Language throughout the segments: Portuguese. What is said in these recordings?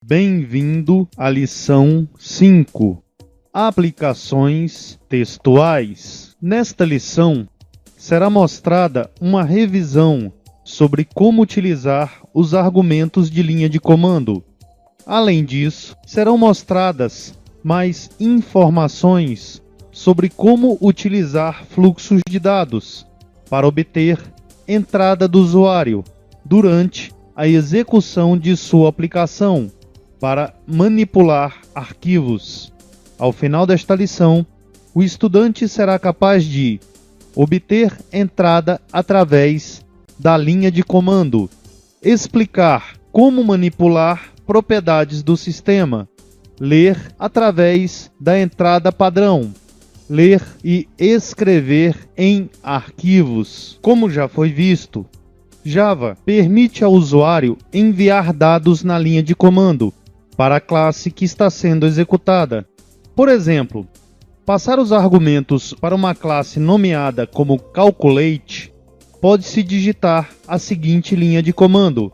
Bem-vindo à lição 5, Aplicações textuais. Nesta lição, será mostrada uma revisão sobre como utilizar os argumentos de linha de comando. Além disso, serão mostradas mais informações sobre como utilizar fluxos de dados para obter entrada do usuário durante a execução de sua aplicação para manipular arquivos. Ao final desta lição, o estudante será capaz de obter entrada através da linha de comando, explicar como manipular propriedades do sistema, ler através da entrada padrão, ler e escrever em arquivos. Como já foi visto, Java permite ao usuário enviar dados na linha de comando para a classe que está sendo executada. Por exemplo, passar os argumentos para uma classe nomeada como Calculate, pode-se digitar a seguinte linha de comando: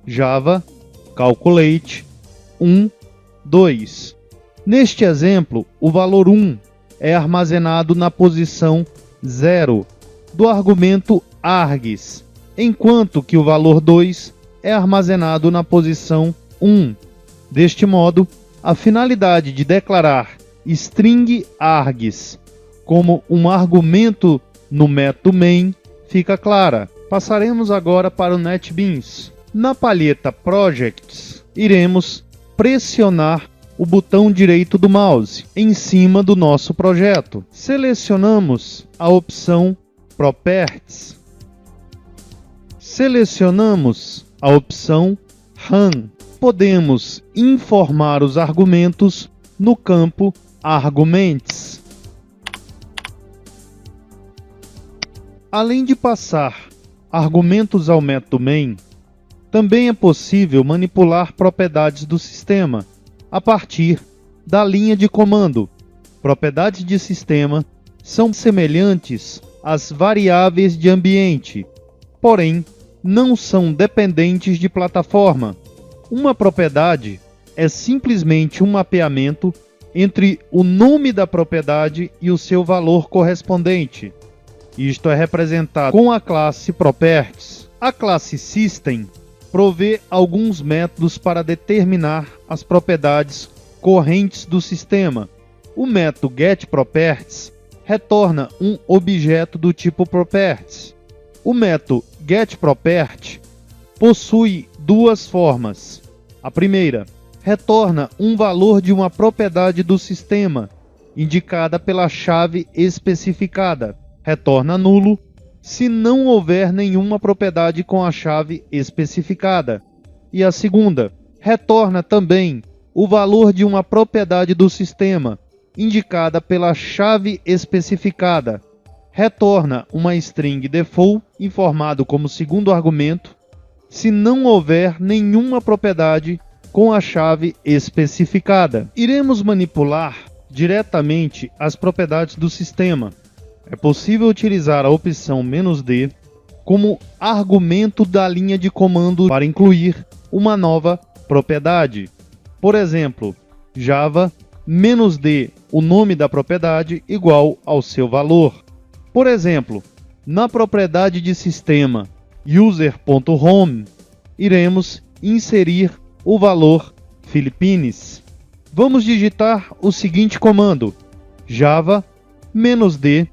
Java Calculate 1, 2. Neste exemplo, o valor 1 é armazenado na posição 0 do argumento args, enquanto que o valor 2 é armazenado na posição 1. Deste modo, a finalidade de declarar string args como um argumento no método main fica clara. Passaremos agora para o NetBeans. Na palheta Projects, iremos pressionar o botão direito do mouse em cima do nosso projeto. Selecionamos a opção Properties. Selecionamos a opção Run. Podemos informar os argumentos no campo Arguments. Além de passar argumentos ao método main, também é possível manipular propriedades do sistema a partir da linha de comando. Propriedades de sistema são semelhantes às variáveis de ambiente, porém não são dependentes de plataforma. Uma propriedade é simplesmente um mapeamento entre o nome da propriedade e o seu valor correspondente. Isto é representado com a classe Properties. A classe System provê alguns métodos para determinar as propriedades correntes do sistema. O método getProperties retorna um objeto do tipo Properties. O método getProperty possui duas formas. A primeira, retorna um valor de uma propriedade do sistema, indicada pela chave especificada. Retorna nulo se não houver nenhuma propriedade com a chave especificada. E a segunda, retorna também o valor de uma propriedade do sistema, indicada pela chave especificada. Retorna uma string default, informado como segundo argumento, se não houver nenhuma propriedade com a chave especificada. Iremos manipular diretamente as propriedades do sistema. É possível utilizar a opção "-d" como argumento da linha de comando para incluir uma nova propriedade. Por exemplo, Java "-d", o nome da propriedade, igual ao seu valor. Por exemplo, na propriedade de sistema user.home, iremos inserir o valor Philippines. Vamos digitar o seguinte comando: Java "-d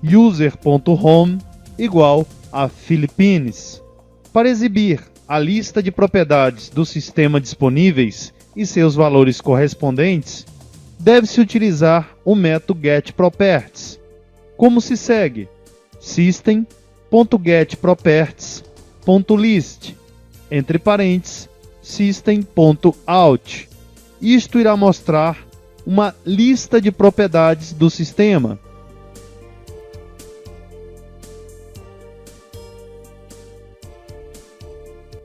user.home igual a Philippines. Para exibir a lista de propriedades do sistema disponíveis e seus valores correspondentes, deve-se utilizar o método getProperties. Como se segue: system.getProperties.list, entre parênteses, system.out. Isto irá mostrar uma lista de propriedades do sistema.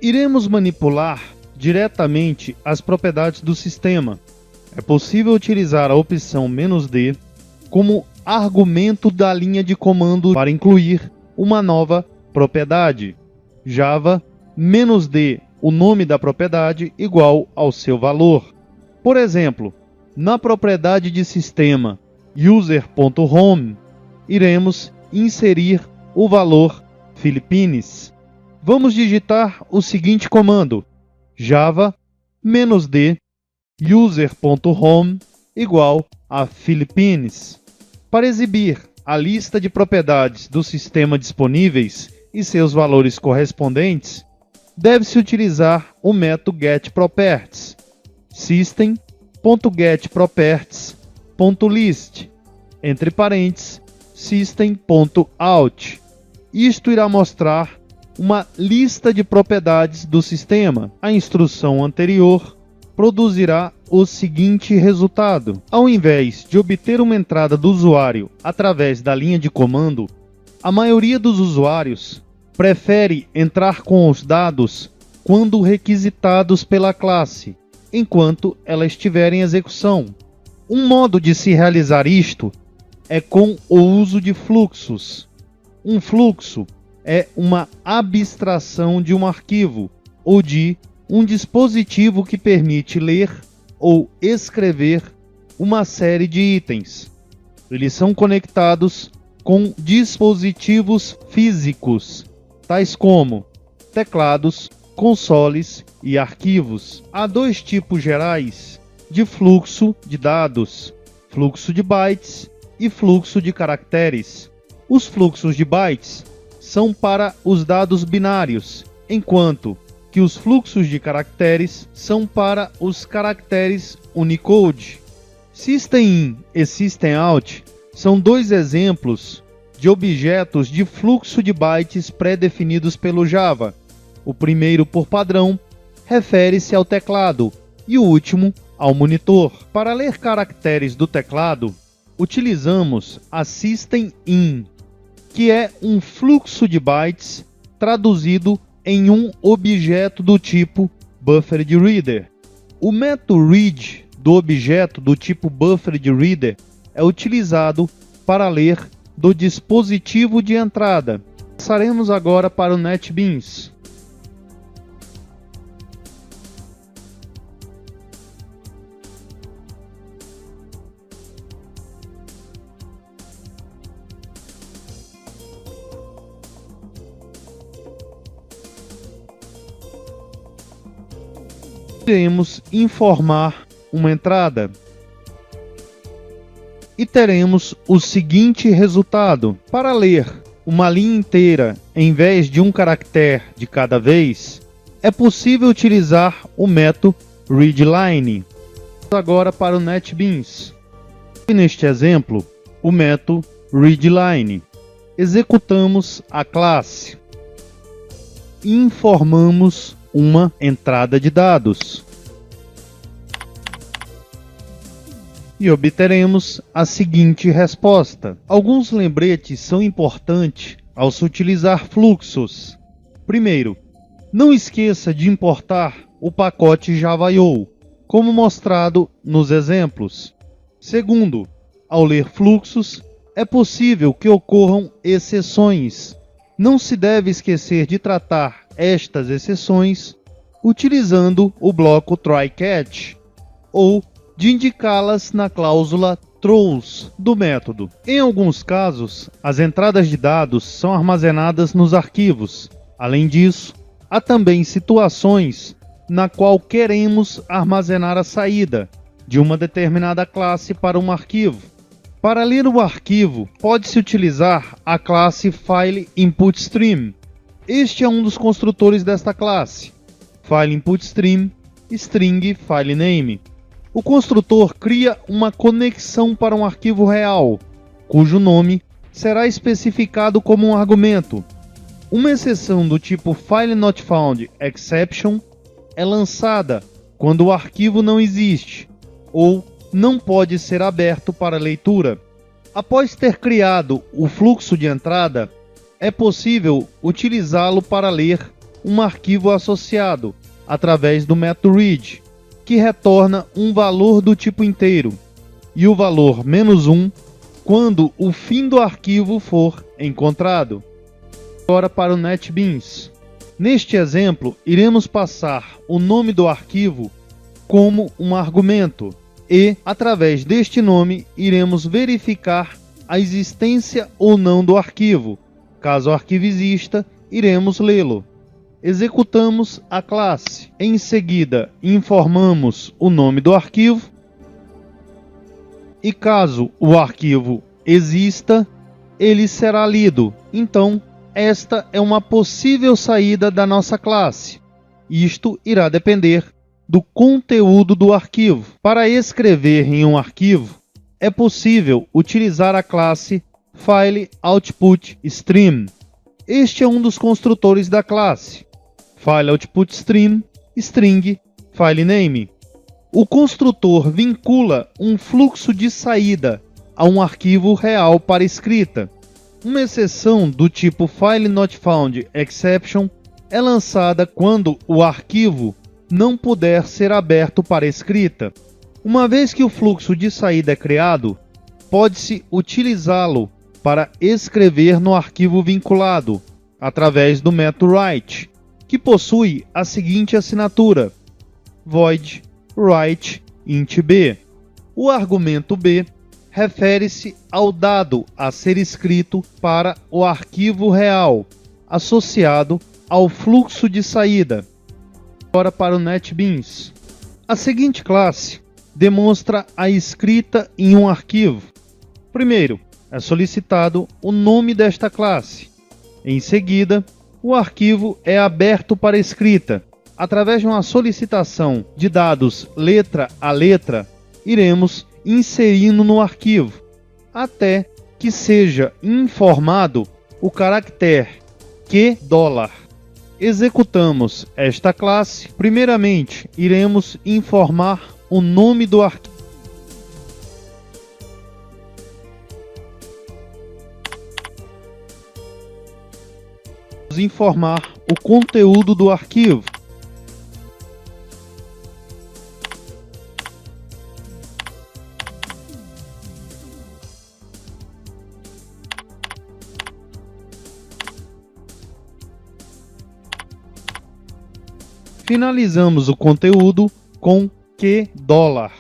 Iremos manipular diretamente as propriedades do sistema. É possível utilizar a opção "-d" como argumento da linha de comando para incluir uma nova propriedade. Java "-d", o nome da propriedade igual ao seu valor. Por exemplo, na propriedade de sistema user.home, iremos inserir o valor Philippines. Vamos digitar o seguinte comando: java-d user.home igual a Philippines. Para exibir a lista de propriedades do sistema disponíveis e seus valores correspondentes, deve-se utilizar o método getProperties, system.getProperties.list, entre parênteses, system.out. Isto irá mostrar uma lista de propriedades do sistema. A instrução anterior produzirá o seguinte resultado: ao invés de obter uma entrada do usuário através da linha de comando, a maioria dos usuários prefere entrar com os dados quando requisitados pela classe, enquanto ela estiver em execução. Um modo de se realizar isto é com o uso de fluxos. Um fluxo é uma abstração de um arquivo ou de um dispositivo que permite ler ou escrever uma série de itens. Eles são conectados com dispositivos físicos, tais como teclados, consoles e arquivos. Há dois tipos gerais de fluxo de dados: fluxo de bytes e fluxo de caracteres. Os fluxos de bytes são para os dados binários, enquanto que os fluxos de caracteres são para os caracteres Unicode. System-in e System-out são dois exemplos de objetos de fluxo de bytes pré-definidos pelo Java. O primeiro, por padrão, refere-se ao teclado e o último ao monitor. Para ler caracteres do teclado, utilizamos a System-in, que é um fluxo de bytes traduzido em um objeto do tipo BufferedReader. O método read do objeto do tipo BufferedReader é utilizado para ler do dispositivo de entrada. Passaremos agora para o NetBeans. Iremos informar uma entrada e teremos o seguinte resultado: para ler uma linha inteira em vez de um caractere de cada vez, é possível utilizar o método readLine. Agora para o NetBeans. Neste exemplo, o método readLine. Executamos a classe e informamos uma entrada de dados e obteremos a seguinte resposta. Alguns lembretes são importantes ao se utilizar fluxos. Primeiro, não esqueça de importar o pacote Java.io, como mostrado nos exemplos. Segundo, ao ler fluxos, é possível que ocorram exceções. Não se deve esquecer de tratar estas exceções utilizando o bloco try-catch ou de indicá-las na cláusula throws do método. Em alguns casos, as entradas de dados são armazenadas nos arquivos. Além disso, há também situações na qual queremos armazenar a saída de uma determinada classe para um arquivo. Para ler o arquivo, pode-se utilizar a classe FileInputStream. Este é um dos construtores desta classe, FileInputStream string FileName. O construtor cria uma conexão para um arquivo real, cujo nome será especificado como um argumento. Uma exceção do tipo FileNotFoundException é lançada quando o arquivo não existe ou não pode ser aberto para leitura. Após ter criado o fluxo de entrada, é possível utilizá-lo para ler um arquivo associado através do método read, que retorna um valor do tipo inteiro, e o valor -1 quando o fim do arquivo for encontrado. Agora para o NetBeans. Neste exemplo, iremos passar o nome do arquivo como um argumento e, através deste nome, iremos verificar a existência ou não do arquivo. Caso o arquivo exista, iremos lê-lo. Executamos a classe. Em seguida, informamos o nome do arquivo. E caso o arquivo exista, ele será lido. Então, esta é uma possível saída da nossa classe. Isto irá depender do conteúdo do arquivo. Para escrever em um arquivo, é possível utilizar a classe FileOutputStream. Este é um dos construtores da classe. FileOutputStream, string, filename. O construtor vincula um fluxo de saída a um arquivo real para escrita. Uma exceção do tipo FileNotFoundException é lançada quando o arquivo não puder ser aberto para escrita. Uma vez que o fluxo de saída é criado, pode-se utilizá-lo para escrever no arquivo vinculado, através do método write, que possui a seguinte assinatura: void write int b. O argumento b refere-se ao dado a ser escrito para o arquivo real, associado ao fluxo de saída. Agora para o NetBeans. A seguinte classe demonstra a escrita em um arquivo. Primeiro, é solicitado o nome desta classe. Em seguida, o arquivo é aberto para escrita. Através de uma solicitação de dados letra a letra, iremos inserindo no arquivo, até que seja informado o caractere $. Executamos esta classe. Primeiramente, iremos informar o nome do arquivo. Informar o conteúdo do arquivo. Finalizamos o conteúdo com $.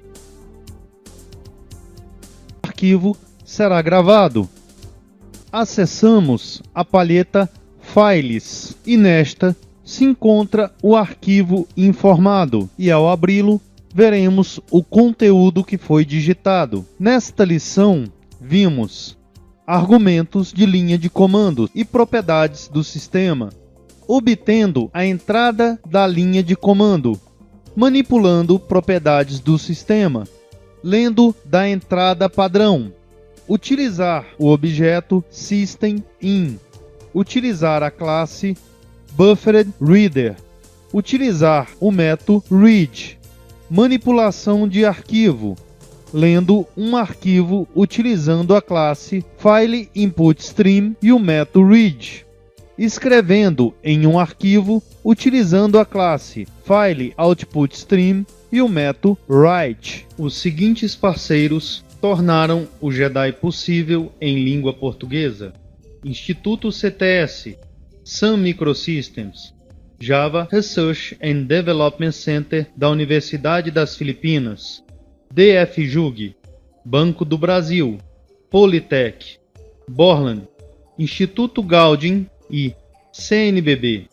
O arquivo será gravado. Acessamos a palheta Files e nesta se encontra o arquivo informado e ao abri-lo veremos o conteúdo que foi digitado. Nesta lição vimos argumentos de linha de comando e propriedades do sistema, obtendo a entrada da linha de comando, manipulando propriedades do sistema, lendo da entrada padrão, utilizar o objeto system_in, utilizar a classe BufferedReader, utilizar o método read, manipulação de arquivo, lendo um arquivo utilizando a classe FileInputStream e o método read, escrevendo em um arquivo utilizando a classe FileOutputStream e o método write. Os seguintes parceiros tornaram o Jedi possível em língua portuguesa: Instituto CTS, Sun Microsystems, Java Research and Development Center da Universidade das Filipinas, DFJUG, Banco do Brasil, Politec, Borland, Instituto Gaudium e CNBB.